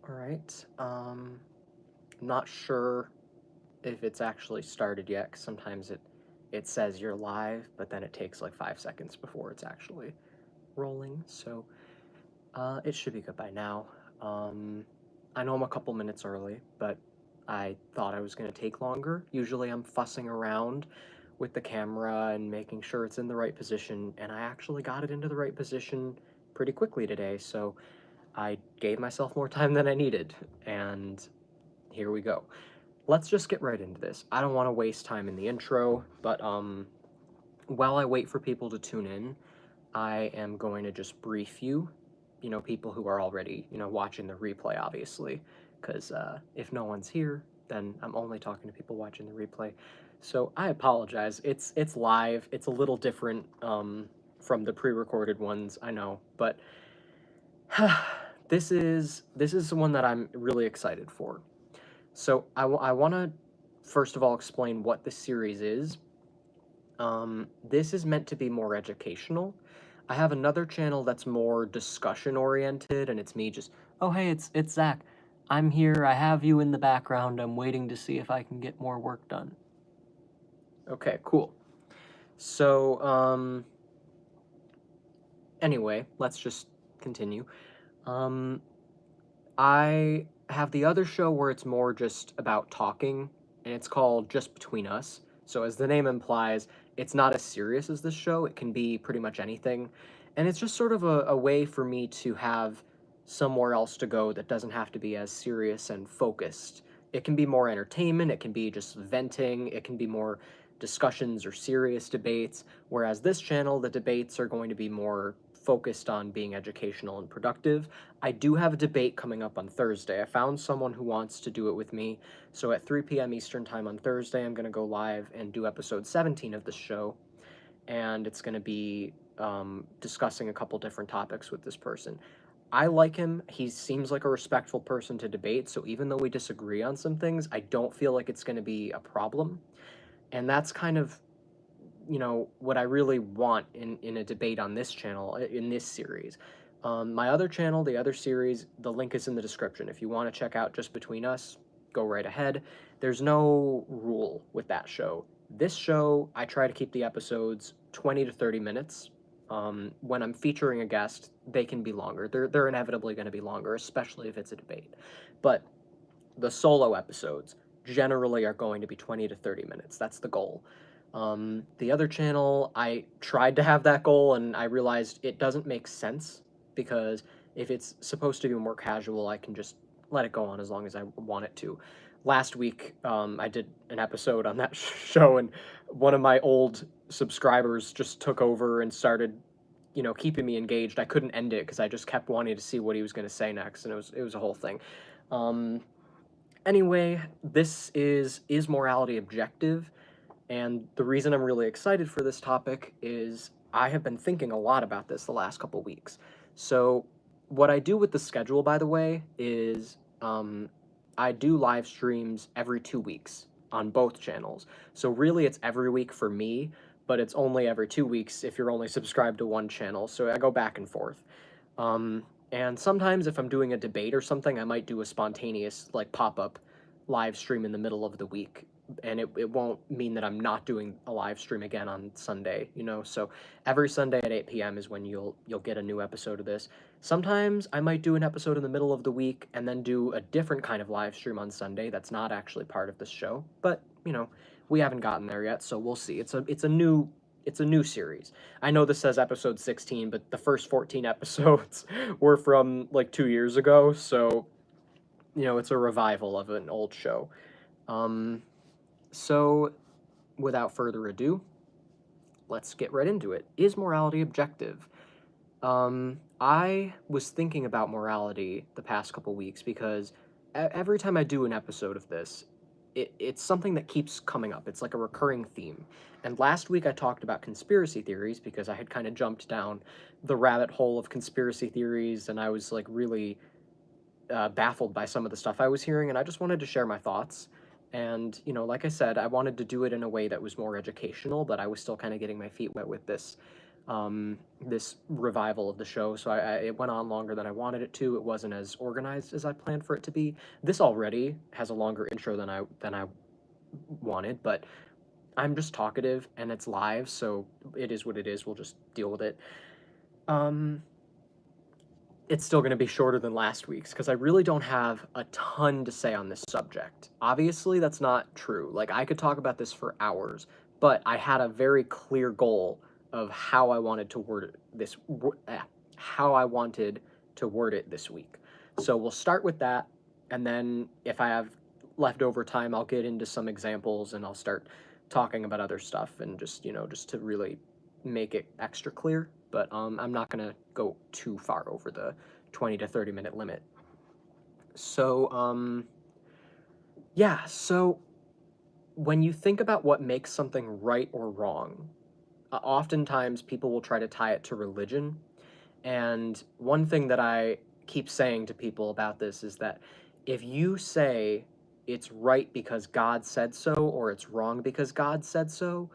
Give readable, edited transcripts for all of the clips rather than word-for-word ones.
All right. Not sure if it's actually started yet, 'cause sometimes it says you're live, but then it takes like 5 seconds before it's actually rolling. So it should be good by now. Um, I know I'm a couple minutes early, but I thought I was going to take longer. Usually I'm fussing around with the camera and making sure it's in the right position, and I actually got it into the right position pretty quickly today. So I gave myself more time than I needed, and here we go. Let's just get right into this. I don't want to waste time in the intro, but while I wait for people to tune in, I am going to just brief you, people who are already, watching the replay, obviously, because if no one's here, then I'm only talking to people watching the replay. So I apologize. It's live. It's a little different from the pre-recorded ones, I know, but this is one that I'm really excited for. So I want to first of all explain what the series is. This is meant to be more educational. I have another channel that's more discussion oriented, and it's me just, oh hey, it's Zach. I'm here. I have you in the background. I'm waiting to see if I can get more work done. Okay, cool. So anyway, let's just continue. I have the other show where it's more just about talking, and it's called Just Between Us. So, as the name implies, it's not as serious as this show. It can be pretty much anything. And it's just sort of a way for me to have somewhere else to go that doesn't have to be as serious and focused. It can be more entertainment, it can be just venting, it can be more discussions or serious debates. Whereas this channel, the debates are going to be more focused on being educational and productive. I do have a debate coming up on Thursday. I found someone who wants to do it with me. So at 3 p.m. Eastern Time on Thursday, I'm going to go live and do episode 17 of this show. And it's going to be discussing a couple different topics with this person. I like him. He seems like a respectful person to debate. So even though we disagree on some things, I don't feel like it's going to be a problem. And that's kind of what I really want in a debate on this channel, in this series. My other channel, the other series, the link is in the description. If you want to check out Just Between Us, go right ahead. There's no rule with that show. This show, I try to keep the episodes 20 to 30 minutes. When I'm featuring a guest, they can be longer. They're inevitably going to be longer, especially if it's a debate. But the solo episodes generally are going to be 20 to 30 minutes. That's the goal. The other channel, I tried to have that goal, and I realized it doesn't make sense, because if it's supposed to be more casual, I can just let it go on as long as I want it to. Last week, I did an episode on that show, and one of my old subscribers just took over and started, keeping me engaged. I couldn't end it because I just kept wanting to see what he was going to say next, and it was a whole thing. Anyway, this is morality objective? And the reason I'm really excited for this topic is I have been thinking a lot about this the last couple weeks. So, what I do with the schedule, by the way, is I do live streams every 2 weeks on both channels. So, really, it's every week for me, but it's only every 2 weeks if you're only subscribed to one channel. So, I go back and forth. And sometimes, if I'm doing a debate or something, I might do a spontaneous, like, pop up live stream in the middle of the week, and it won't mean that I'm not doing a live stream again on Sunday, So every Sunday at 8 p.m. is when you'll get a new episode of this. Sometimes I might do an episode in the middle of the week and then do a different kind of live stream on Sunday that's not actually part of this show. But, we haven't gotten there yet, so we'll see. It's a new series. I know this says episode 16, but the first 14 episodes were from like 2 years ago, so it's a revival of an old show. So, without further ado, let's get right into it. Is morality objective? I was thinking about morality the past couple weeks because every time I do an episode of this, it's something that keeps coming up. It's like a recurring theme. And last week I talked about conspiracy theories because I had kind of jumped down the rabbit hole of conspiracy theories, and I was like really baffled by some of the stuff I was hearing, and I just wanted to share my thoughts. And, like I said, I wanted to do it in a way that was more educational, but I was still kind of getting my feet wet with this. this revival of the show. So it went on longer than I wanted it to. It wasn't as organized as I planned for it to be. This already has a longer intro than I wanted, but I'm just talkative and it's live, so it is what it is. We'll just deal with it. It's still going to be shorter than last week's because I really don't have a ton to say on this subject. Obviously, that's not true. Like, I could talk about this for hours, but I had a very clear goal of how I wanted to word how I wanted to word it this week. So we'll start with that, and then if I have leftover time, I'll get into some examples and I'll start talking about other stuff and just, just to really make it extra clear. But I'm not going to go too far over the 20 to 30 minute limit. So, yeah, so when you think about what makes something right or wrong, oftentimes people will try to tie it to religion. And one thing that I keep saying to people about this is that if you say it's right because God said so or it's wrong because God said so,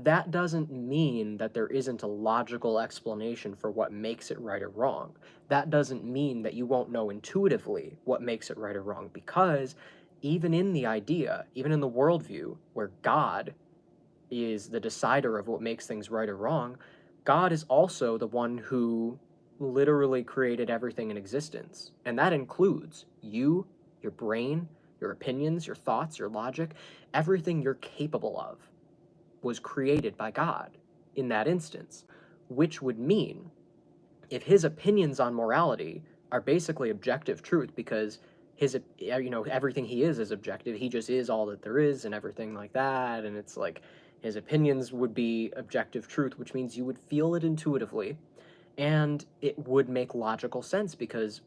that doesn't mean that there isn't a logical explanation for what makes it right or wrong. That doesn't mean that you won't know intuitively what makes it right or wrong, because even in the idea, even in the worldview where God is the decider of what makes things right or wrong, God is also the one who literally created everything in existence. And that includes you, your brain, your opinions, your thoughts, your logic, everything you're capable of was created by God in that instance, which would mean if his opinions on morality are basically objective truth because everything he is objective, he just is all that there is and everything like that, and it's like his opinions would be objective truth, which means you would feel it intuitively and it would make logical sense because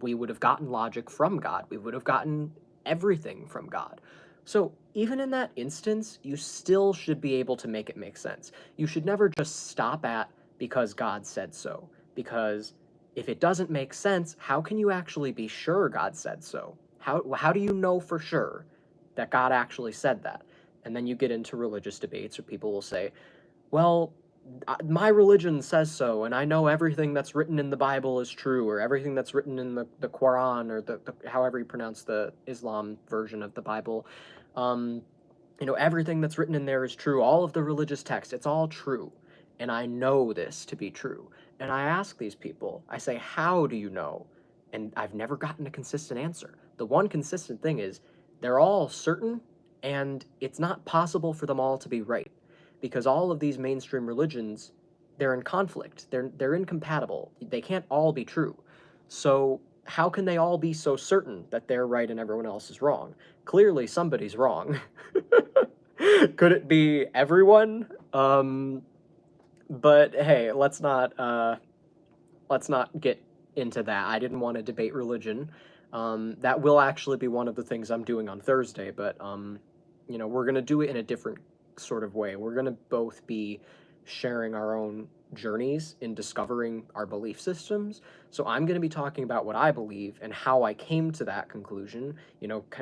we would have gotten logic from God. We would have gotten everything from God. So even in that instance, you still should be able to make it make sense. You should never just stop at because God said so. Because if it doesn't make sense, how can you actually be sure God said so? How do you know for sure that God actually said that? And then you get into religious debates where people will say, well, my religion says so, and I know everything that's written in the Bible is true, or everything that's written in the Quran, or the however you pronounce the Islam version of the Bible. Everything that's written in there is true. All of the religious texts, it's all true. And I know this to be true. And I ask these people, I say, how do you know? And I've never gotten a consistent answer. The one consistent thing is they're all certain, and it's not possible for them all to be right. Because all of these mainstream religions, they're in conflict. They're incompatible. They can't all be true. So how can they all be so certain that they're right and everyone else is wrong? Clearly somebody's wrong. Could it be everyone? But hey, let's not get into that. I didn't want to debate religion. That will actually be one of the things I'm doing on Thursday, but we're gonna do it in a different sort of way. We're gonna both be sharing our own journeys in discovering our belief systems. So I'm going to be talking about what I believe and how I came to that conclusion,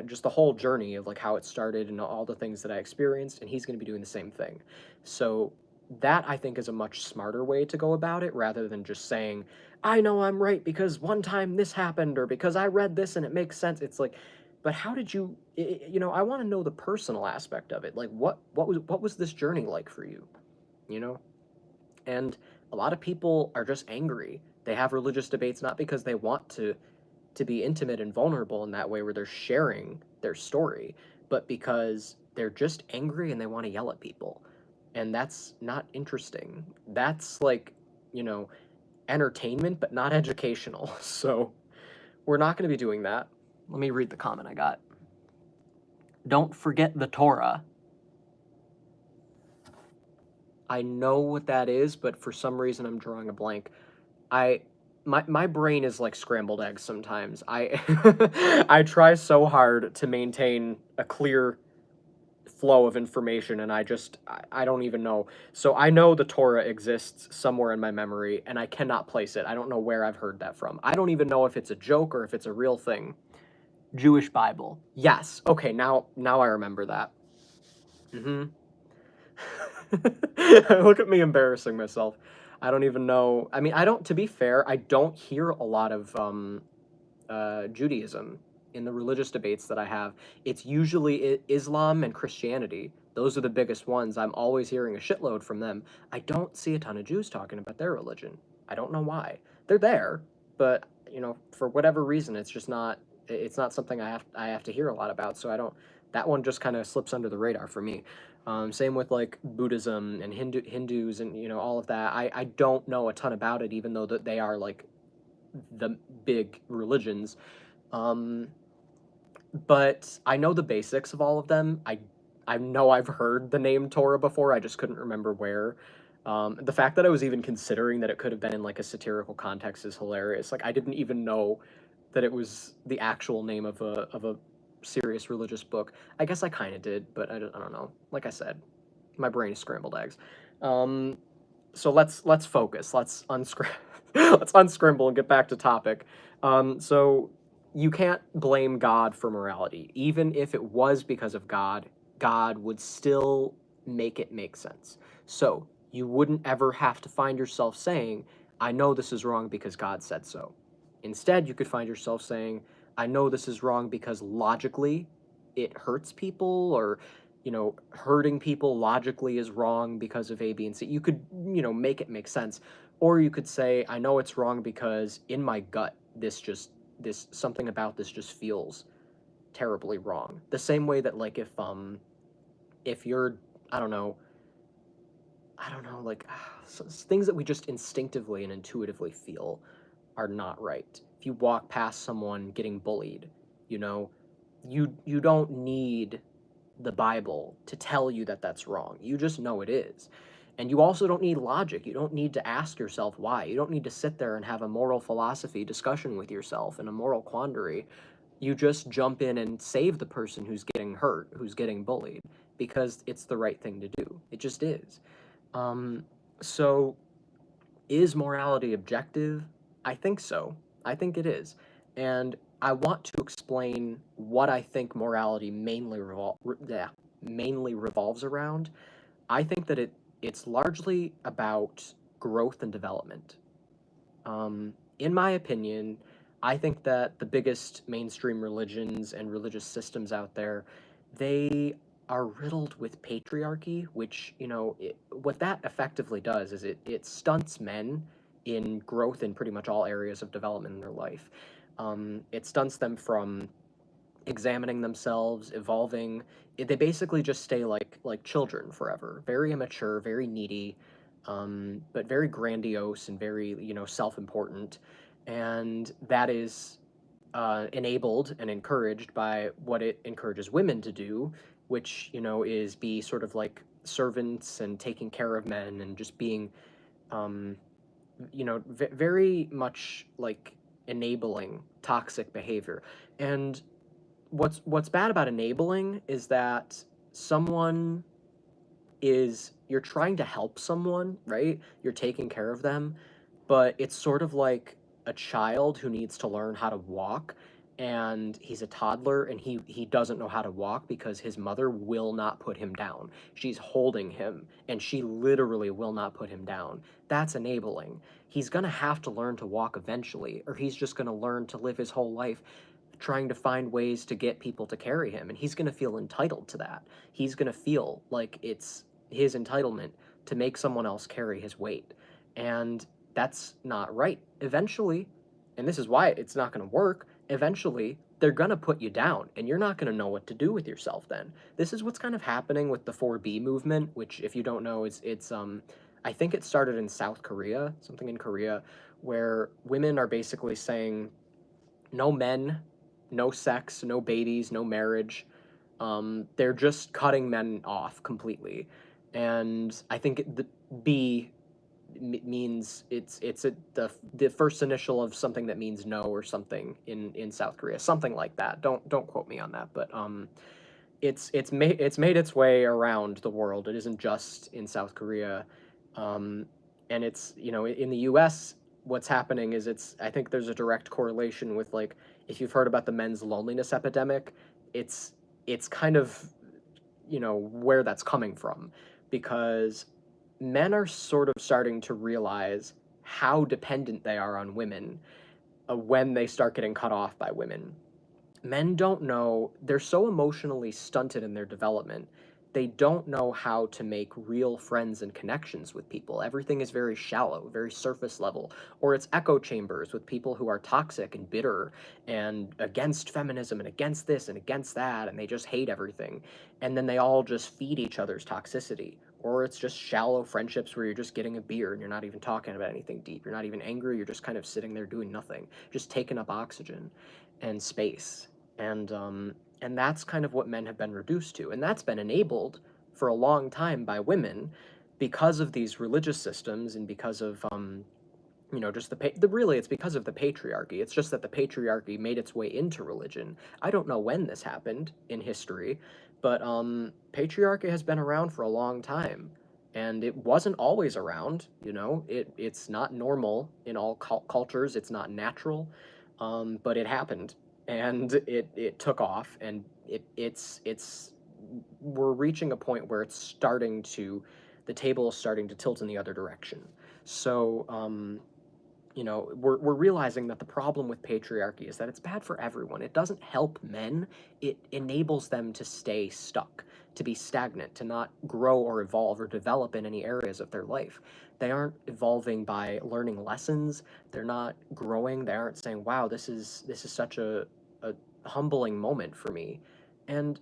just the whole journey of like how it started and all the things that I experienced, and he's going to be doing the same thing. So that I think is a much smarter way to go about it rather than just saying, I know I'm right because one time this happened or because I read this and it makes sense. It's like, but how did you, I want to know the personal aspect of it. Like what was this journey like for you? And a lot of people are just angry. They have religious debates not because they want to be intimate and vulnerable in that way where they're sharing their story, but because they're just angry and they want to yell at people. And that's not interesting. That's like, entertainment, but not educational. So we're not going to be doing that. Let me read the comment I got. Don't forget the Torah. I know what that is, but for some reason I'm drawing a blank. My brain is like scrambled eggs sometimes. I try so hard to maintain a clear flow of information, and I don't even know. So I know the Torah exists somewhere in my memory, and I cannot place it. I don't know where I've heard that from. I don't even know if it's a joke or if it's a real thing. Jewish Bible. Yes. Okay, now I remember that. Look at me embarrassing myself. I don't even know. I mean, I don't. To be fair, I don't hear a lot of Judaism in the religious debates that I have. It's usually Islam and Christianity. Those are the biggest ones. I'm always hearing a shitload from them. I don't see a ton of Jews talking about their religion. I don't know why. They're there, but for whatever reason, it's just not. It's not something I have to hear a lot about. So I don't. That one just kind of slips under the radar for me. Same with like Buddhism and Hindus and all of that. I don't know a ton about it, even though that they are like the big religions. Um, but I know the basics of all of them. I know I've heard the name Torah before. I just couldn't remember where. The fact that I was even considering that it could have been in like a satirical context is hilarious. Like I didn't even know that it was the actual name of a serious religious book. I guess I kind of did, but I don't know. Like I said, my brain is scrambled eggs. Um, so let's focus. Let's unscramble and get back to topic. So you can't blame God for morality. Even if it was because of God, God would still make it make sense. So you wouldn't ever have to find yourself saying, I know this is wrong because God said so. Instead, you could find yourself saying, I know this is wrong because logically it hurts people, or hurting people logically is wrong because of A, B, and C. You could, make it make sense. Or you could say, I know it's wrong because in my gut, this something about this just feels terribly wrong. The same way that like if you're, I don't know, like things that we just instinctively and intuitively feel are not right. If you walk past someone getting bullied, you know, you don't need the Bible to tell you that that's wrong. You just know it is. And you also don't need logic. You don't need to ask yourself why. You don't need to sit there and have a moral philosophy discussion with yourself in a moral quandary. You just jump in and save the person who's getting hurt, who's getting bullied, because it's the right thing to do. It just is. Um, so is morality objective? I think so. I think it is. And I want to explain what I think morality mainly revolves around. I think that it's largely about growth and development. In my opinion, I think that the biggest mainstream religions and religious systems out there, they are riddled with patriarchy, which, what that effectively does is it stunts men in growth in pretty much all areas of development in their life. It stunts them from examining themselves, evolving. They basically just stay like children forever, very immature, very needy, but very grandiose and very self-important, and that is enabled and encouraged by what it encourages women to do, which is be sort of like servants and taking care of men and just being um, very much like enabling toxic behavior. And what's bad about enabling is that someone you're trying to help someone, right? You're taking care of them, but it's sort of like a child who needs to learn how to walk, and he's a toddler and he doesn't know how to walk because his mother will not put him down. She's holding him and she literally will not put him down. That's enabling. He's going to have to learn to walk eventually, or he's just going to learn to live his whole life trying to find ways to get people to carry him, and he's going to feel entitled to that. He's going to feel like it's his entitlement to make someone else carry his weight, and that's not right. Eventually, and this is why it's not going to work, eventually they're going to put you down and you're not going to know what to do with yourself then. This is what's kind of happening with the 4B movement, which if you don't know, it's I think it started in South Korea, something in Korea, where women are basically saying no men, no sex, no babies, no marriage. They're just cutting men off completely. And I think the B means the first initial of something that means no or something in South Korea, something like that. Don't quote me on that, but it's made its way around the world. It isn't just in South Korea, um, and it's in the U.S. What's happening is I think there's a direct correlation with like if you've heard about the men's loneliness epidemic, it's kind of where that's coming from because men are sort of starting to realize how dependent they are on women when they start getting cut off by women. Men don't know, they're so emotionally stunted in their development. They don't know how to make real friends and connections with people. Everything is very shallow, very surface level, or it's echo chambers with people who are toxic and bitter and against feminism and against this and against that, and they just hate everything. And then they all just feed each other's toxicity. Or it's just shallow friendships where you're just getting a beer and you're not even talking about anything deep. You're not even angry, you're just kind of sitting there doing nothing, just taking up oxygen and space. And that's kind of what men have been reduced to, and that's been enabled for a long time by women because of these religious systems and because of just really it's because of the patriarchy. It's just that the patriarchy made its way into religion. I don't know when this happened in history, but patriarchy has been around for a long time, and it wasn't always around. It's not normal in all cultures. It's not natural, but it happened, and it took off, and it's we're reaching a point where the table is starting to tilt in the other direction. So we're realizing that the problem with patriarchy is that it's bad for everyone. It doesn't help men. It enables them to stay stuck, to be stagnant, to not grow or evolve or develop in any areas of their life. They aren't evolving by learning lessons. They're not growing. They aren't saying, wow, this is such a humbling moment for me. And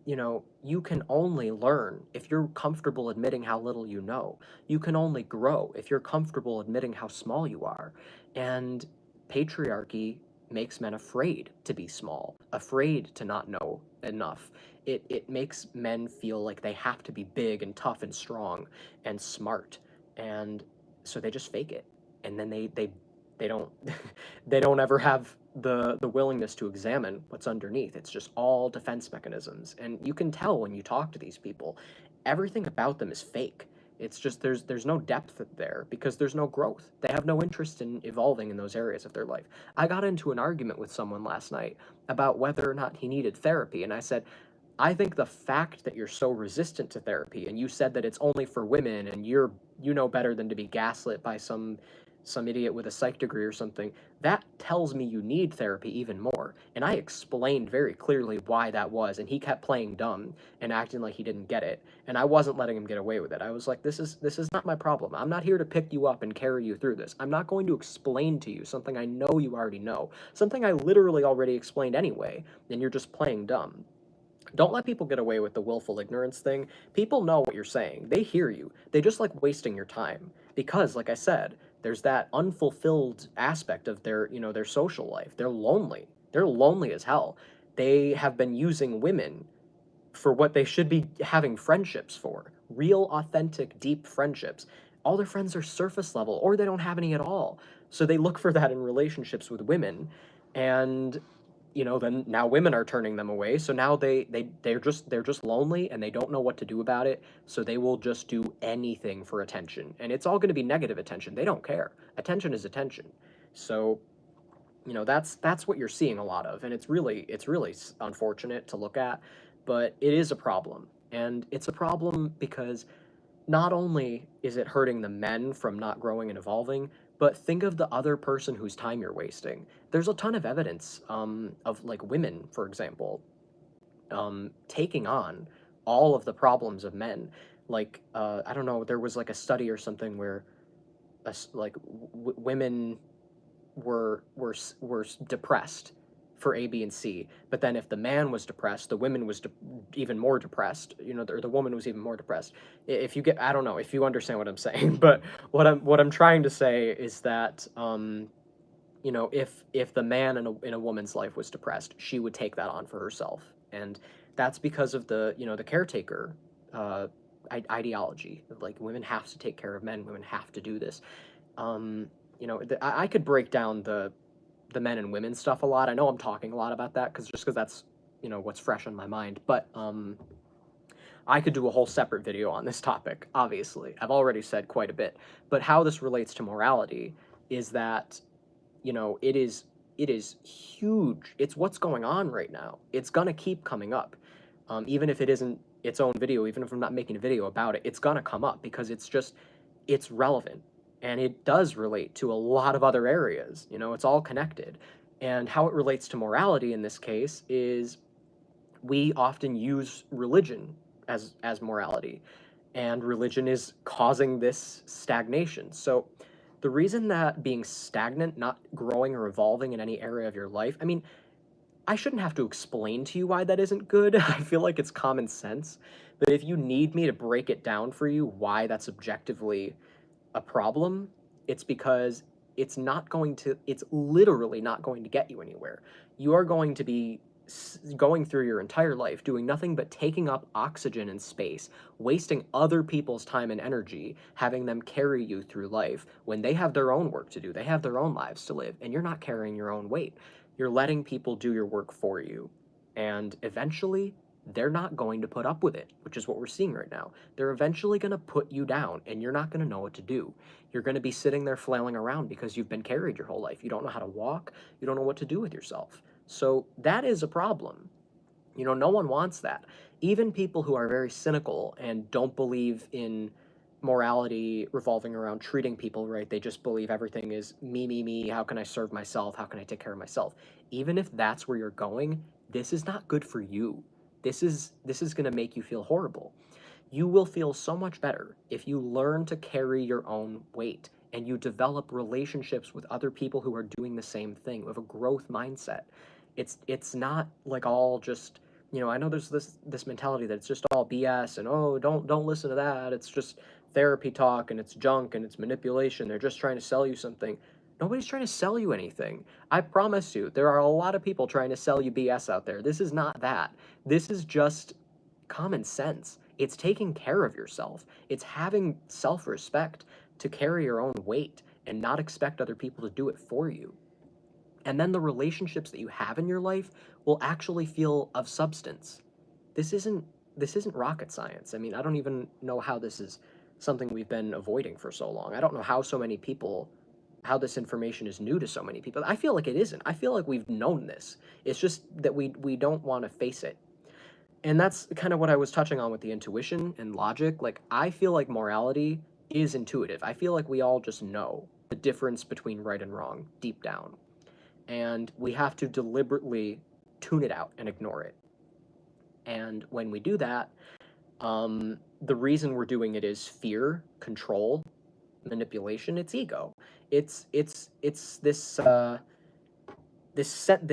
you can only learn if you're comfortable admitting how little you know. You can only grow if you're comfortable admitting how small you are. And patriarchy makes men afraid to be small, afraid to not know enough. It makes men feel like they have to be big and tough and strong and smart. And so they just fake it. And then they don't they don't ever have the willingness to examine what's underneath. It's just all defense mechanisms, and you can tell when you talk to these people, everything about them is fake. It's just there's no depth there because there's no growth. They have no interest in evolving in those areas of their life. I got into an argument with someone last night about whether or not he needed therapy, and I said, I think the fact that you're so resistant to therapy, and you said that it's only for women, and you know better than to be gaslit by some idiot with a psych degree or something, that tells me you need therapy even more. And I explained very clearly why that was, and he kept playing dumb and acting like he didn't get it. And I wasn't letting him get away with it. I was like, this is not my problem. I'm not here to pick you up and carry you through this. I'm not going to explain to you something I know you already know, something I literally already explained anyway, and you're just playing dumb. Don't let people get away with the willful ignorance thing. People know what you're saying. They hear you. They just like wasting your time. Because, like I said, there's that unfulfilled aspect of their social life. They're lonely. They're lonely as hell. They have been using women for what they should be having friendships for. Real, authentic, deep friendships. All their friends are surface level, or they don't have any at all. So they look for that in relationships with women. And then now women are turning them away, so now they're just lonely and they don't know what to do about it, so they will just do anything for attention, and it's all going to be negative attention. They don't care. Attention is attention. So that's what you're seeing a lot of, and it's really unfortunate to look at, but it is a problem. And it's a problem because not only is it hurting the men from not growing and evolving, but think of the other person whose time you're wasting. There's a ton of evidence of like women, for example, taking on all of the problems of men. Like I don't know, there was like a study or something where women were depressed for A, B, and C. But then if the man was depressed, the woman was even more depressed. Or the woman was even more depressed. If you I don't know if you understand what I'm saying, but what I'm trying to say is that if the man in a woman's life was depressed, she would take that on for herself, and that's because of the caretaker uh, ideology. Like, women have to take care of men. Women have to do this. I could break down the men and women stuff a lot. I know I'm talking a lot about that because that's what's fresh on my mind. But I could do a whole separate video on this topic. Obviously, I've already said quite a bit. But how this relates to morality is that it is huge. It's what's going on right now. It's gonna keep coming up, even if it isn't its own video, even if I'm not making a video about it, it's gonna come up because it's relevant and it does relate to a lot of other areas. It's all connected. And how it relates to morality in this case is we often use religion as morality, and religion is causing this stagnation. So the reason that being stagnant, not growing or evolving in any area of your life, I mean, I shouldn't have to explain to you why that isn't good. I feel like it's common sense. But if you need me to break it down for you why that's objectively a problem, it's because it's literally not going to get you anywhere. You are going to be going through your entire life doing nothing but taking up oxygen and space, wasting other people's time and energy, having them carry you through life when they have their own work to do, they have their own lives to live, and you're not carrying your own weight. You're letting people do your work for you. And eventually, they're not going to put up with it, which is what we're seeing right now. They're eventually going to put you down, and you're not going to know what to do. You're going to be sitting there flailing around because you've been carried your whole life. You don't know how to walk. You don't know what to do with yourself. So that is a problem. No one wants that. Even people who are very cynical and don't believe in morality revolving around treating people right, they just believe everything is me, me, me. How can I serve myself? How can I take care of myself? Even if that's where you're going, this is not good for you. This is going to make you feel horrible. You will feel so much better if you learn to carry your own weight and you develop relationships with other people who are doing the same thing, with a growth mindset. It's not like all just, I know there's this mentality that it's just all BS and, oh, don't listen to that. It's just therapy talk and it's junk and it's manipulation. They're just trying to sell you something. Nobody's trying to sell you anything. I promise you, there are a lot of people trying to sell you BS out there. This is not that. This is just common sense. It's taking care of yourself. It's having self-respect to carry your own weight and not expect other people to do it for you. And then the relationships that you have in your life will actually feel of substance. This isn't this isn't rocket science. I mean, I don't even know how this is something we've been avoiding for so long. I don't know how this information is new to so many people. I feel like it isn't. I feel like we've known this. It's just that we don't want to face it. And that's kind of what I was touching on with the intuition and logic. Like, I feel like morality is intuitive. I feel like we all just know the difference between right and wrong deep down. And we have to deliberately tune it out and ignore it. And when we do that, the reason we're doing it is fear, control, manipulation. It's ego. It's this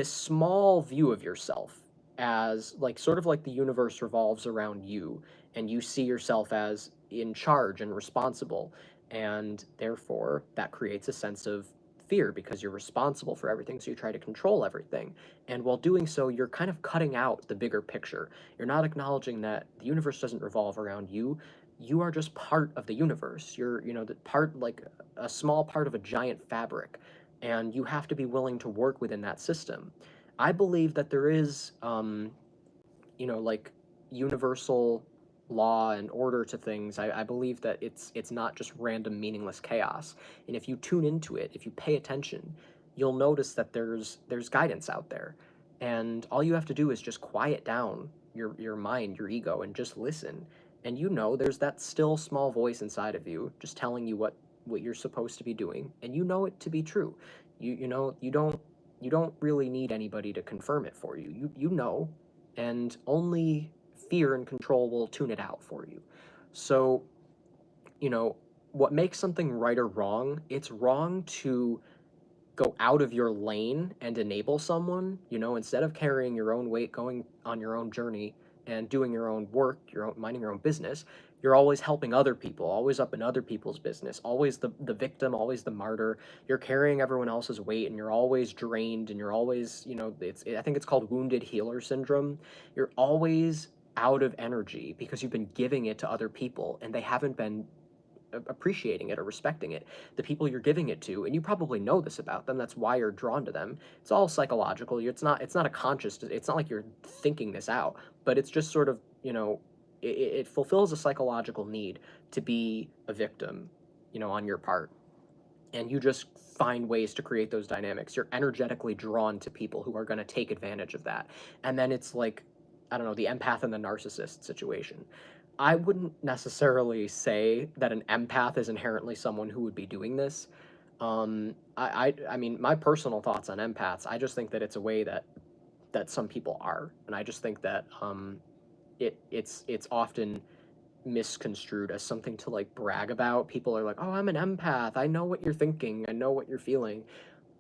small view of yourself as like sort of like the universe revolves around you and you see yourself as in charge and responsible, and therefore that creates a sense of fear because you're responsible for everything, so you try to control everything. And while doing so, you're kind of cutting out the bigger picture. You're not acknowledging that the universe doesn't revolve around you. You are just part of the universe. You're, the part, like a small part of a giant fabric, and you have to be willing to work within that system. I believe that there is, like universal law and order to things. I believe that it's not just random, meaningless chaos. And if you tune into it, if you pay attention, you'll notice that there's guidance out there. And all you have to do is just quiet down your mind, your ego, and just listen. And there's that still small voice inside of you just telling you what you're supposed to be doing, and you know it to be true. You don't really need anybody to confirm it for you. You know, and only fear and control will tune it out for you. So, what makes something right or wrong, it's wrong to go out of your lane and enable someone, instead of carrying your own weight, going on your own journey and doing your own work, minding your own business. You're always helping other people, always up in other people's business, always the victim, always the martyr. You're carrying everyone else's weight and you're always drained and you're always, I think it's called wounded healer syndrome. You're always out of energy because you've been giving it to other people and they haven't been appreciating it or respecting it. The people you're giving it to, and you probably know this about them, that's why you're drawn to them. It's all psychological. It's not a conscious, it's not like you're thinking this out, but it's just sort of, it fulfills a psychological need to be a victim, on your part. And you just find ways to create those dynamics. You're energetically drawn to people who are going to take advantage of that. And then it's like I don't know, the empath and the narcissist situation. I wouldn't necessarily say that an empath is inherently someone who would be doing this. I mean, my personal thoughts on empaths, I just think that it's a way that some people are, and I just think that it's often misconstrued as something to like brag about. People are like, "Oh, I'm an empath. I know what you're thinking. I know what you're feeling."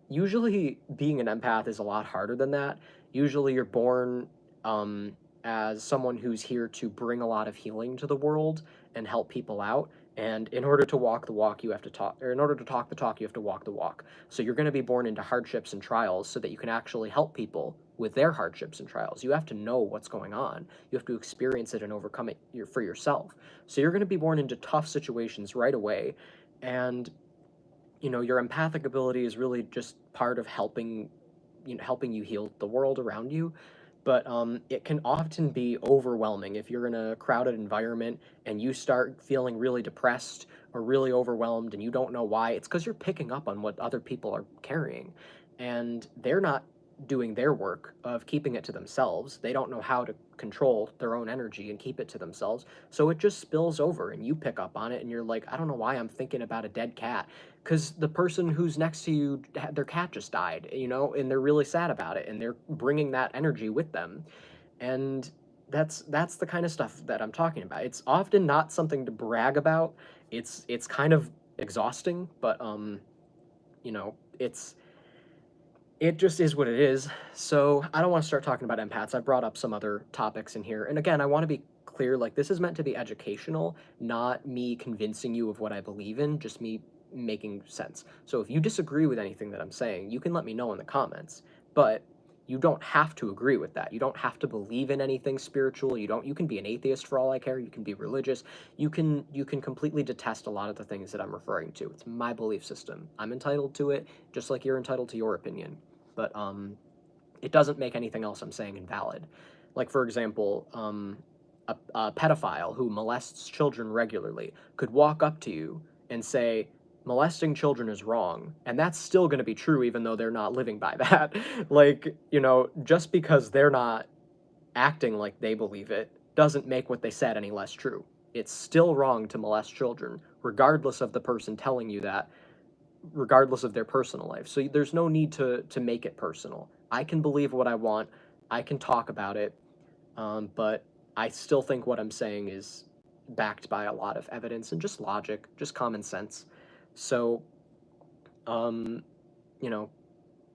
Usually being an empath is a lot harder than that. Usually you're born um, as someone who's here to bring a lot of healing to the world and help people out. And in order to walk the walk, you have to talk, or in order to talk the talk, you have to walk the walk. So you're going to be born into hardships and trials so that you can actually help people with their hardships and trials. You have to know what's going on. You have to experience it and overcome it for yourself. So you're going to be born into tough situations right away. And your empathic ability is really just part of helping you heal the world around you. But it can often be overwhelming if you're in a crowded environment and you start feeling really depressed or really overwhelmed and you don't know why. It's because you're picking up on what other people are carrying, and they're not doing their work of keeping it to themselves. They don't know how to control their own energy and keep it to themselves. So it just spills over and you pick up on it and you're like, I don't know why I'm thinking about a dead cat. Because the person who's next to you, their cat just died, and they're really sad about it and they're bringing that energy with them. And that's the kind of stuff that I'm talking about. It's often not something to brag about. It's kind of exhausting, but you know, it's it just is what it is. So I don't want to start talking about empaths. I brought up some other topics in here. And again, I want to be clear, like this is meant to be educational, not me convincing you of what I believe in, just me making sense. So if you disagree with anything that I'm saying, you can let me know in the comments. But you don't have to agree with that. You don't have to believe in anything spiritual. You can be an atheist for all I care. You can be religious. You can completely detest a lot of the things that I'm referring to. It's my belief system. I'm entitled to it, just like you're entitled to your opinion. But it doesn't make anything else I'm saying invalid. Like, for example, a pedophile who molests children regularly could walk up to you and say, molesting children is wrong, and that's still going to be true even though they're not living by that. Like, just because they're not acting like they believe it doesn't make what they said any less true. It's still wrong to molest children, regardless of the person telling you that, regardless of their personal life. So there's no need to make it personal. I can believe what I want. I can talk about it, but I still think what I'm saying is backed by a lot of evidence and just logic, just common sense. So, um, you know,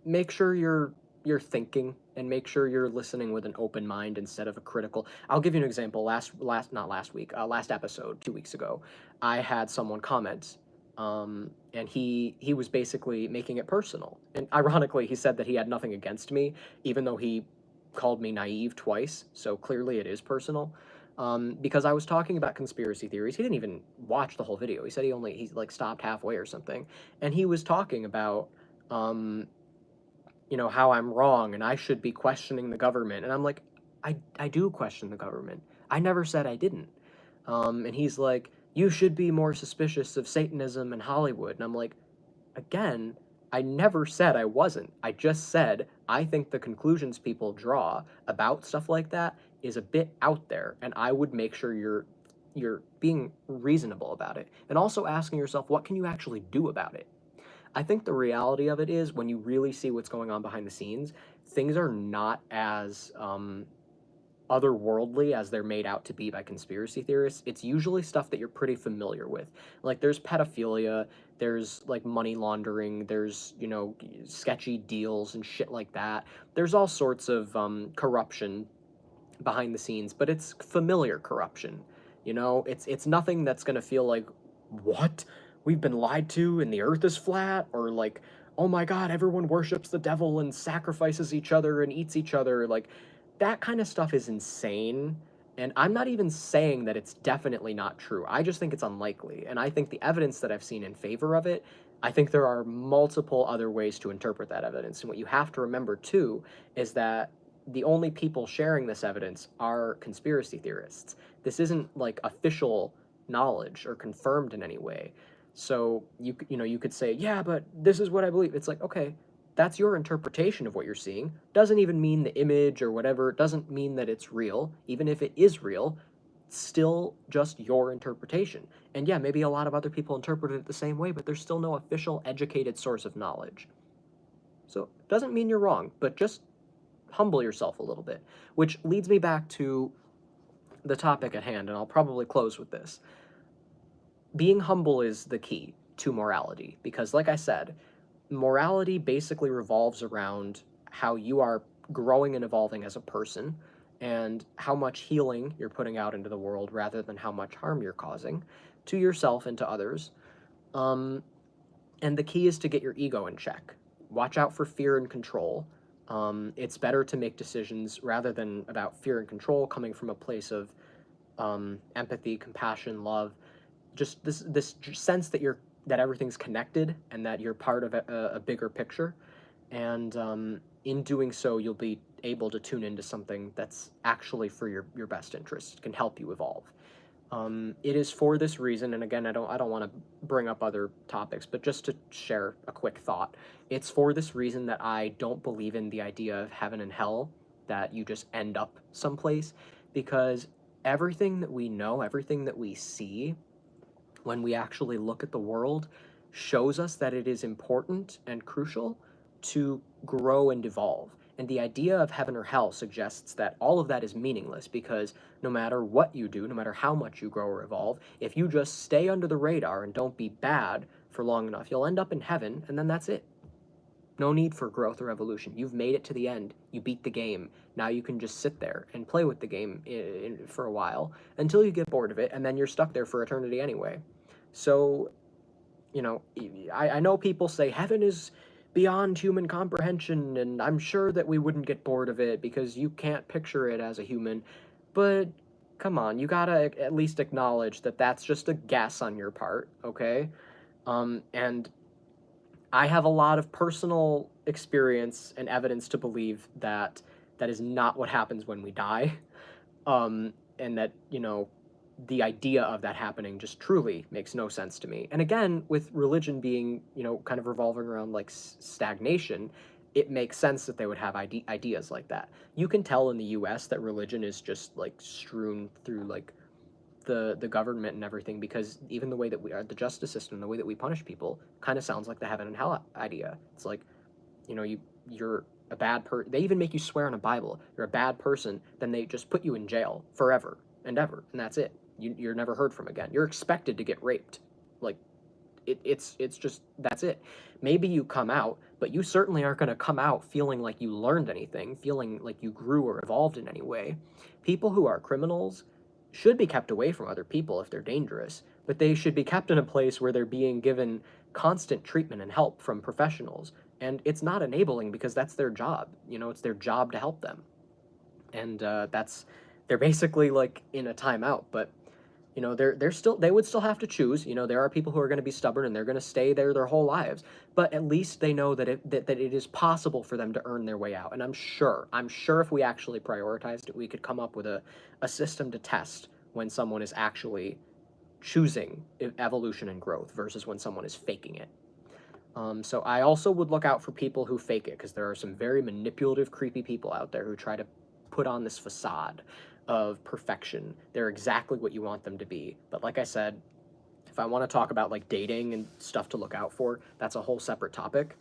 make sure you're thinking and make sure you're listening with an open mind instead of a critical. I'll give you an example. Not last week, last episode 2 weeks ago, I had someone comment, and he was basically making it personal. And ironically, he said that he had nothing against me, even though he called me naive twice. So clearly, it is personal. Because I was talking about conspiracy theories. He didn't even watch the whole video. He said he like stopped halfway or something, and he was talking about um, how I'm wrong and I should be questioning the government. And I'm like, I do question the government. I never said I didn't. And he's like, you should be more suspicious of Satanism and Hollywood. And I'm like, again, I never said I wasn't. I just said I think the conclusions people draw about stuff like that is a bit out there, and I would make sure you're being reasonable about it, and also asking yourself, what can you actually do about it? I think the reality of it is when you really see what's going on behind the scenes, things are not as otherworldly as they're made out to be by conspiracy theorists. It's usually stuff that you're pretty familiar with. Like there's pedophilia, there's like money laundering, there's, sketchy deals and shit like that. There's all sorts of corruption behind the scenes, but it's familiar corruption. It's nothing that's going to feel like, what? We've been lied to and the earth is flat, or like, oh my god, everyone worships the devil and sacrifices each other and eats each other. Like that kind of stuff is insane. And I'm not even saying that it's definitely not true. I just think it's unlikely. And I think the evidence that I've seen in favor of it, I think there are multiple other ways to interpret that evidence. And what you have to remember too is that the only people sharing this evidence are conspiracy theorists. This isn't like official knowledge or confirmed in any way. So you could say, yeah, but this is what I believe. It's like, okay, That's your interpretation of what you're seeing. Doesn't even mean the image or whatever. It doesn't mean that it's real. Even if it is real, it's still just your interpretation. And yeah, maybe a lot of other people interpret it the same way, but there's still no official educated source of knowledge. So it doesn't mean you're wrong, but just humble yourself a little bit. Which leads me back to the topic at hand, and I'll probably close with this. Being humble is the key to morality, because like I said, morality basically revolves around how you are growing and evolving as a person and how much healing you're putting out into the world rather than how much harm you're causing to yourself and to others. Um, and the key is to get your ego in check. Watch out for fear and control. It's better to make decisions rather than about fear and control coming from a place of empathy, compassion, love, just this sense that everything's connected and that you're part of a bigger picture, and in doing so, you'll be able to tune into something that's actually for your best interest, can help you evolve. It is for this reason, and again, I don't want to bring up other topics, but just to share a quick thought, it's for this reason that I don't believe in the idea of heaven and hell, that you just end up someplace, because everything that we know, everything that we see, when we actually look at the world, shows us that it is important and crucial to grow and evolve. And the idea of heaven or hell suggests that all of that is meaningless, because no matter what you do, no matter how much you grow or evolve, if you just stay under the radar and don't be bad for long enough, you'll end up in heaven, and then that's it. No need for growth or evolution. You've made it to the end. You beat the game. Now you can just sit there and play with the game for a while until you get bored of it, and then you're stuck there for eternity anyway. So, you know, I know people say heaven is beyond human comprehension, and I'm sure that we wouldn't get bored of it because you can't picture it as a human. But come on, you gotta at least acknowledge that that's just a guess on your part, okay? And I have a lot of personal experience and evidence to believe that that is not what happens when we die. And that, the idea of that happening just truly makes no sense to me. And again, with religion being, kind of revolving around like stagnation, it makes sense that they would have ideas like that. You can tell in the US that religion is just like strewn through like the government and everything, because even the way that we are, the justice system, the way that we punish people kind of sounds like the heaven and hell idea. It's like, you're a bad they even make you swear on a Bible you're a bad person, then they just put you in jail forever and ever, and that's it. You're never heard from again. You're expected to get raped. Like, it's just, that's it. Maybe you come out, but you certainly aren't going to come out feeling like you learned anything, feeling like you grew or evolved in any way. People who are criminals should be kept away from other people if they're dangerous, but they should be kept in a place where they're being given constant treatment and help from professionals. And it's not enabling, because that's their job. It's their job to help them. And they're basically like in a timeout, but they would still have to choose. There are people who are going to be stubborn and they're going to stay there their whole lives, but at least they know that it is possible for them to earn their way out. And I'm sure if we actually prioritized it, we could come up with a system to test when someone is actually choosing evolution and growth versus when someone is faking it. So I also would look out for people who fake it, because there are some very manipulative, creepy people out there who try to put on this facade of perfection. They're exactly what you want them to be. But like I said, if I want to talk about like dating and stuff to look out for, that's a whole separate topic.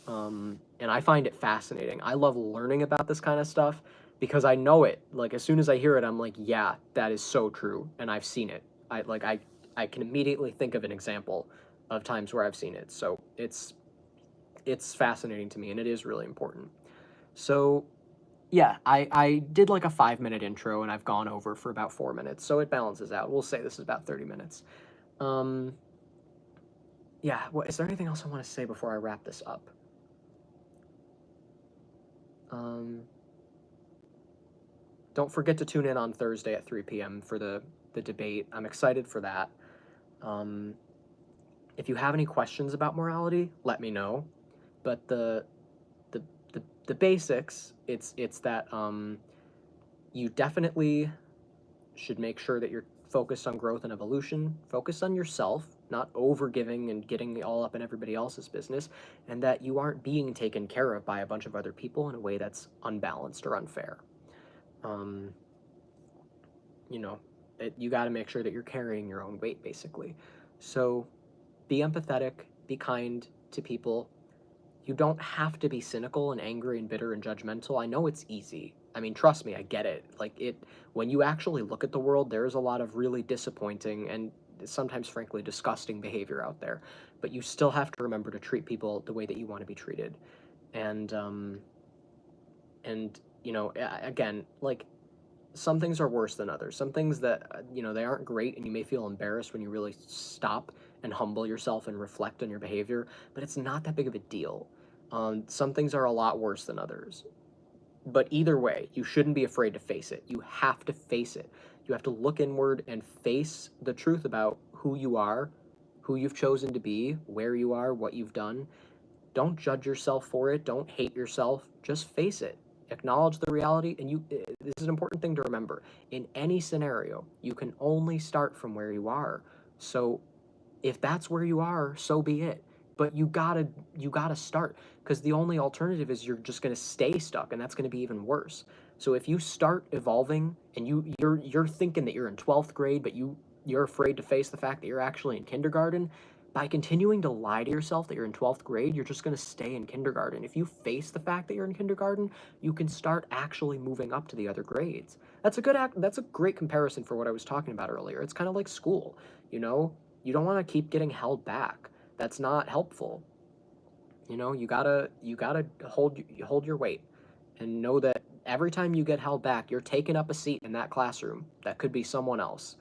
And I find it fascinating. I love learning about this kind of stuff because I know it. Like, as soon as I hear it, I'm like, yeah, that is so true, and I've seen it. I can immediately think of an example of times where I've seen it. So it's fascinating to me, and it is really important. So yeah, I did like a 5-minute intro, and I've gone over for about 4 minutes, so it balances out. We'll say this is about 30 minutes. Yeah, is there anything else I want to say before I wrap this up? Don't forget to tune in on Thursday at 3 p.m. for the debate. I'm excited for that. If you have any questions about morality, let me know. But the basics, it's that you definitely should make sure that you're focused on growth and evolution. Focus on yourself. not over giving and getting all up in everybody else's business, and that you aren't being taken care of by a bunch of other people in a way that's unbalanced or unfair. Um, you know, you got to make sure that you're carrying your own weight, basically. So be empathetic, be kind to people. You don't have to be cynical and angry and bitter and judgmental. I know it's easy. I mean, trust me, I get it. When you actually look at the world, there's a lot of really disappointing and sometimes, frankly, disgusting behavior out there. But you still have to remember to treat people the way that you want to be treated. And, again, like, some things are worse than others. Some things that, they aren't great, and you may feel embarrassed when you really stop and humble yourself and reflect on your behavior, but it's not that big of a deal. Some things are a lot worse than others. But either way, you shouldn't be afraid to face it. You have to face it. You have to look inward and face the truth about who you are, who you've chosen to be, where you are, what you've done. Don't judge yourself for it. Don't hate yourself. Just face it. Acknowledge the reality. And this is an important thing to remember. In any scenario, you can only start from where you are. So if that's where you are, so be it. But you gotta start, because the only alternative is you're just gonna stay stuck, and that's gonna be even worse. So if you start evolving and you're thinking that you're in 12th grade, but you're afraid to face the fact that you're actually in kindergarten, by continuing to lie to yourself that you're in 12th grade, you're just gonna stay in kindergarten. If you face the fact that you're in kindergarten, you can start actually moving up to the other grades. That's a great comparison for what I was talking about earlier. It's kind of like school, you know? You don't want to keep getting held back. That's not helpful. You gotta hold your weight, and know that every time you get held back, you're taking up a seat in that classroom that could be someone else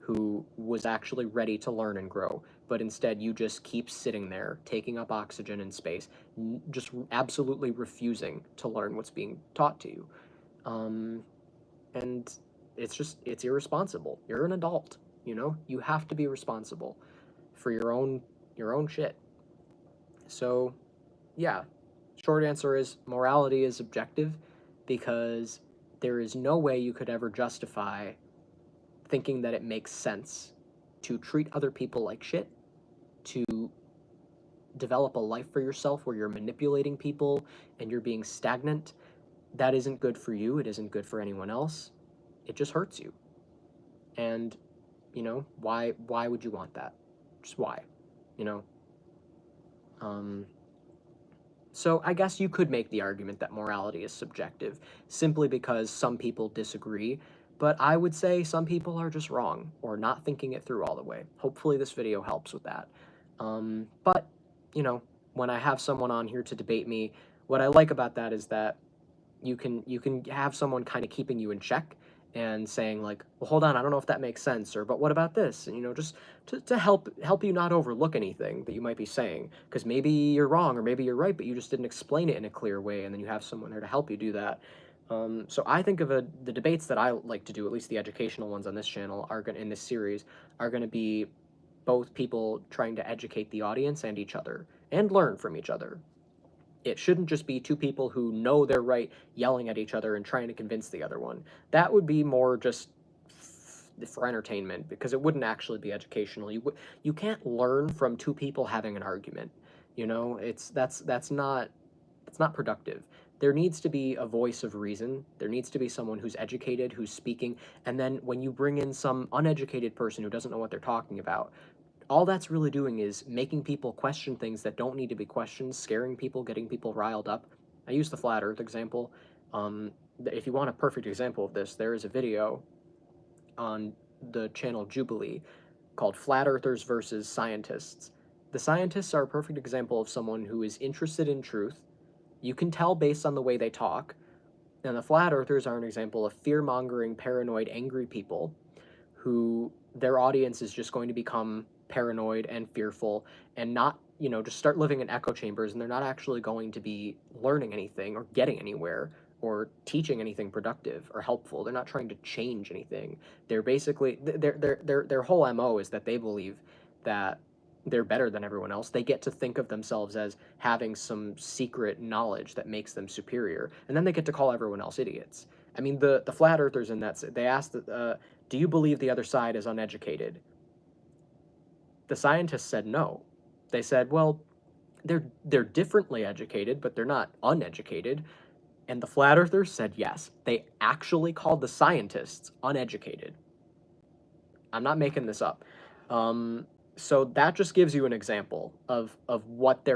who was actually ready to learn and grow, but instead you just keep sitting there, taking up oxygen and space, just absolutely refusing to learn what's being taught to you. Um, and it's irresponsible. You're an adult. You have to be responsible for your own shit. So, yeah, short answer is morality is objective, because there is no way you could ever justify thinking that it makes sense to treat other people like shit, to develop a life for yourself where you're manipulating people and you're being stagnant. That isn't good for you. It isn't good for anyone else. It just hurts you. And why would you want that? Just why? you know so I guess you could make the argument that morality is subjective, simply because some people disagree, but I would say some people are just wrong or not thinking it through all the way. Hopefully this video helps with that. But when I have someone on here to debate me, what I like about that is that you can have someone kind of keeping you in check and saying, like, well, hold on, I don't know if that makes sense, or but what about this, and just to help you not overlook anything that you might be saying, because maybe you're wrong or maybe you're right, but you just didn't explain it in a clear way, and then you have someone there to help you do that. So I think of the debates that I like to do, at least the educational ones on this channel, in this series, are going to be both people trying to educate the audience and each other and learn from each other. It shouldn't just be two people who know they're right yelling at each other and trying to convince the other one. That would be more just for entertainment, because it wouldn't actually be educational. You can't learn from two people having an argument. That's not productive. There needs to be a voice of reason. There needs to be someone who's educated, who's speaking, and then when you bring in some uneducated person who doesn't know what they're talking about, all that's really doing is making people question things that don't need to be questioned, scaring people, getting people riled up. I use the flat earth example. If you want a perfect example of this, there is a video on the channel Jubilee called Flat Earthers versus Scientists. The scientists are a perfect example of someone who is interested in truth. You can tell based on the way they talk. And the flat earthers are an example of fear-mongering, paranoid, angry people who their audience is just going to become paranoid and fearful and not, just start living in echo chambers, and they're not actually going to be learning anything or getting anywhere or teaching anything productive or helpful. They're not trying to change anything. They're basically, their whole MO is that they believe that they're better than everyone else. They get to think of themselves as having some secret knowledge that makes them superior, and then they get to call everyone else idiots. I mean, the flat earthers in that, they asked, do you believe the other side is uneducated? The scientists said no. They said, well, they're differently educated, but they're not uneducated. And the flat earthers said yes. They actually called the scientists uneducated. I'm not making this up. So that just gives you an example of what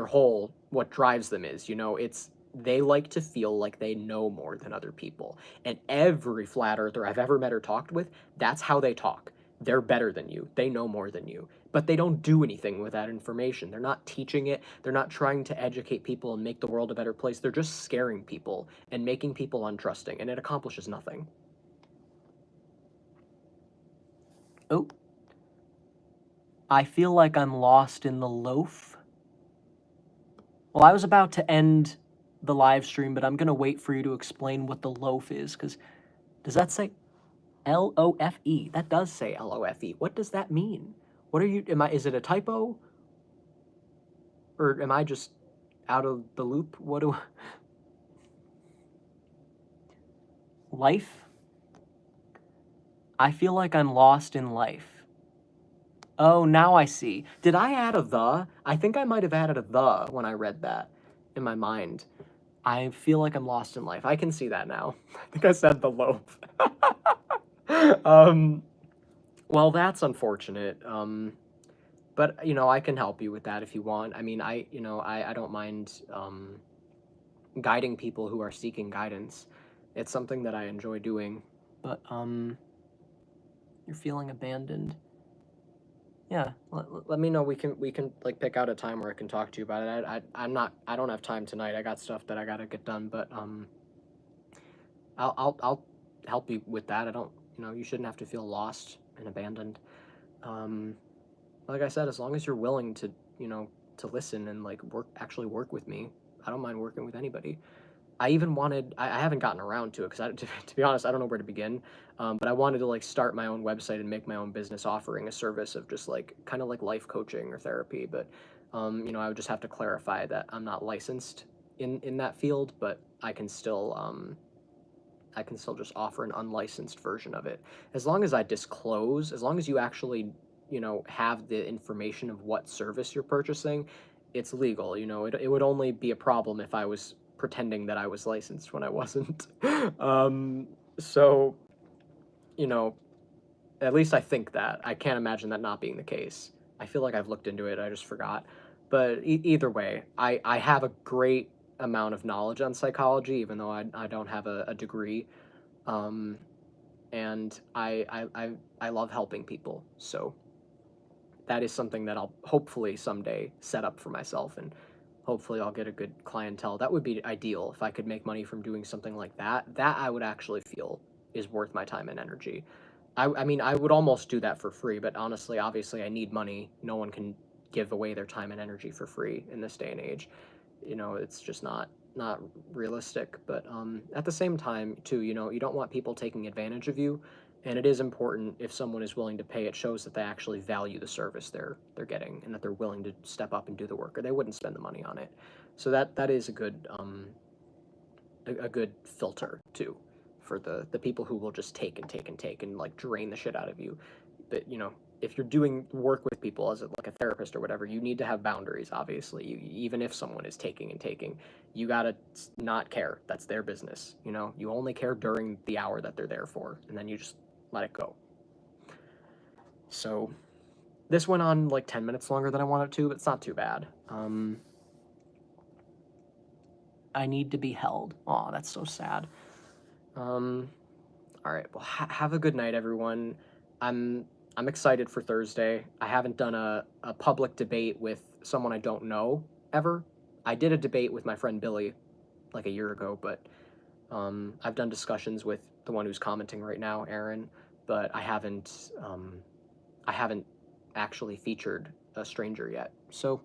what drives them is. It's they like to feel like they know more than other people. And every flat earther I've ever met or talked with, that's how they talk. They're better than you. They know more than you. But they don't do anything with that information. They're not teaching it. They're not trying to educate people and make the world a better place. They're just scaring people and making people untrusting, and it accomplishes nothing. Oh, I feel like I'm lost in the loaf. Well, I was about to end the live stream, but I'm going to wait for you to explain what the loaf is, because does that say L-O-F-E? That does say L-O-F-E. What does that mean? Is it a typo? Or am I just out of the loop? Life? I feel like I'm lost in life. Oh, now I see. Did I add a the? I think I might have added a the when I read that in my mind. I feel like I'm lost in life. I can see that now. I think I said the loaf. Well, that's unfortunate. But I can help you with that if you want. I mean, I don't mind guiding people who are seeking guidance. It's something that I enjoy doing. But you're feeling abandoned. Yeah, let me know. We can like pick out a time where I can talk to you about it. I don't have time tonight. I got stuff that I gotta get done, but I'll help you with that. I don't, you shouldn't have to feel lost and abandoned. Like I said, as long as you're willing to, to listen and like actually work with me, I don't mind working with anybody. I haven't gotten around to it because to be honest, I don't know where to begin. But I wanted to like start my own website and make my own business offering a service of just like kind of like life coaching or therapy. But, I would just have to clarify that I'm not licensed in that field, but I can still just offer an unlicensed version of it. As long as as long as you actually, have the information of what service you're purchasing, it's legal. It would only be a problem if I was pretending that I was licensed when I wasn't. So, at least I think that. I can't imagine that not being the case. I feel like I've looked into it, I just forgot. But either way, I have a great amount of knowledge on psychology, even though I don't have a degree. And I love helping people. So that is something that I'll hopefully someday set up for myself, and hopefully I'll get a good clientele. That would be ideal if I could make money from doing something like that. That I would actually feel is worth my time and energy. I mean, I would almost do that for free, but honestly, obviously, I need money. No one can give away their time and energy for free in this day and age. It's just not realistic. But at the same time, too, you don't want people taking advantage of you. And it is important if someone is willing to pay. It shows that they actually value the service they're getting, and that they're willing to step up and do the work, or they wouldn't spend the money on it. So that is a good filter too, for the people who will just take and take and take and like drain the shit out of you. But if you're doing work with people as like a therapist or whatever, you need to have boundaries. Obviously, even if someone is taking and taking, you gotta not care. That's their business. You only care during the hour that they're there for, and then you just let it go. So this went on like 10 minutes longer than I wanted to, but it's not too bad. I need to be held. Aw, that's so sad. All right, well, have a good night, everyone. I'm excited for Thursday. I haven't done a public debate with someone I don't know ever. I did a debate with my friend Billy like a year ago, but I've done discussions with the one who's commenting right now, Aaron, but I haven't actually featured a stranger yet. So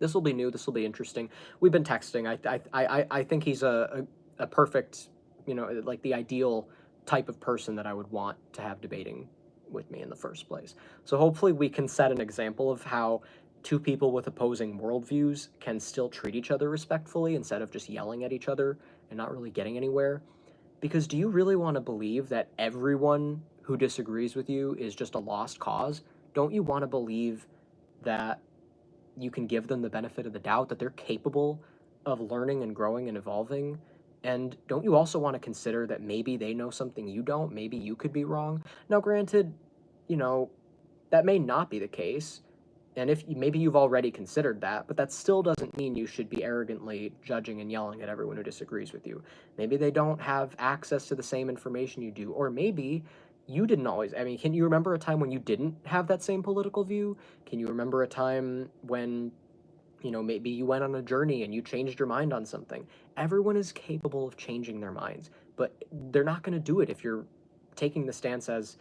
this will be new. This will be interesting. We've been texting. I think he's a perfect, like the ideal type of person that I would want to have debating with me in the first place. So hopefully we can set an example of how two people with opposing worldviews can still treat each other respectfully instead of just yelling at each other and not really getting anywhere. Because do you really want to believe that everyone who disagrees with you is just a lost cause? Don't you want to believe that you can give them the benefit of the doubt, that they're capable of learning and growing and evolving. And don't you also want to consider that maybe they know something you don't? Maybe you could be wrong. Now, granted, you know, that may not be the case. And if maybe you've already considered that, but that still doesn't mean you should be arrogantly judging and yelling at everyone who disagrees with you. Maybe they don't have access to the same information you do, or maybe you didn't always. I mean, can you remember a time when you didn't have that same political view? Can you remember a time when, maybe you went on a journey and you changed your mind on something? Everyone is capable of changing their minds, but they're not going to do it if you're taking the stance as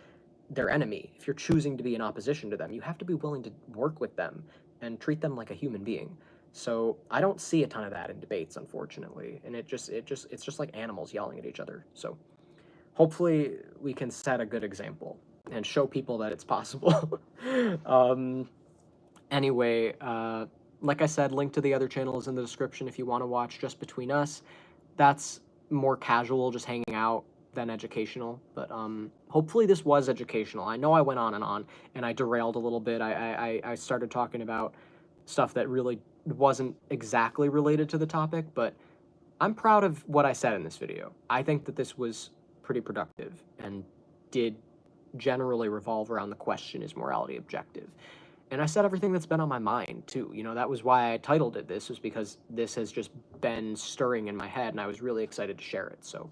their enemy. If you're choosing to be in opposition to them, you have to be willing to work with them and treat them like a human being. So I don't see a ton of that in debates, unfortunately, and it's just like animals yelling at each other. So hopefully we can set a good example and show people that it's possible. um, anyway, like I said, link to the other channel is in the description if you want to watch Just Between Us. That's more casual, just hanging out, than educational. But hopefully this was educational. I know I went on and I derailed a little bit. I started talking about stuff that really wasn't exactly related to the topic, but I'm proud of what I said in this video. I think that this was pretty productive and did generally revolve around the question, is morality objective? And I said everything that's been on my mind too. That was why I titled it this, was because this has just been stirring in my head and I was really excited to share it. So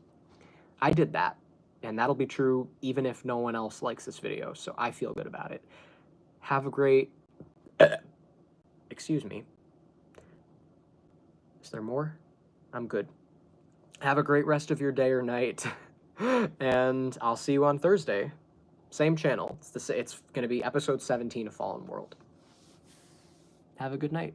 I did that, and that'll be true even if no one else likes this video, so I feel good about it. Have a great... Excuse me. Is there more? I'm good. Have a great rest of your day or night, and I'll see you on Thursday. Same channel. It's going to be episode 17 of Fallen World. Have a good night.